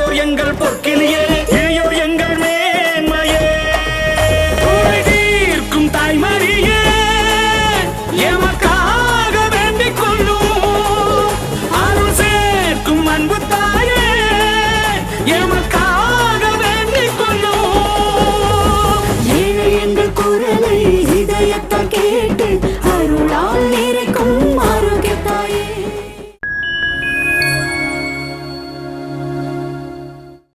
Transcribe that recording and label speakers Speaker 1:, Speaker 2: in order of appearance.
Speaker 1: இளையோர் எங்கள் பொற்கிளியே, இளையோர் எங்கள் மேன்மையே. தீர்க்கும் தாய்மரியே, எமக்காக வேண்டிக் கொள்ளும். அருள் சேர்க்கும் அன்பு தாயே, எம